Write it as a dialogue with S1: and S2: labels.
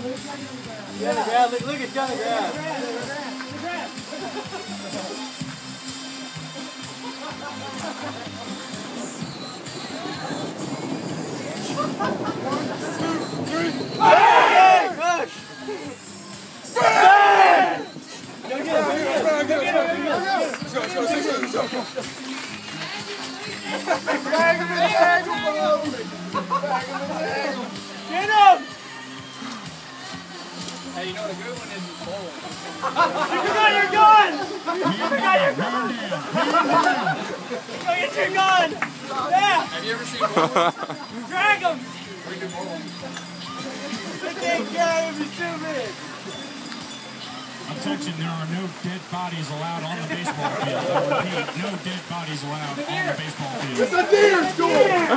S1: Get on the ground. Look at you on the ground. Hey! Push! Bang! Go get him! Go get him! Drag him in the ankle, bro! Drag him in the ankle! Get him! Hey, you know what a good one is bowling. You forgot your gun! You forgot your gun! Go get your gun! Yeah! Have you ever seen bowling? Drag him! We do bowling. They can't carry him, he's too big.
S2: Attention, there are no dead bodies allowed on the baseball field. I repeat, no dead bodies allowed on the baseball field.
S3: It's a deer score!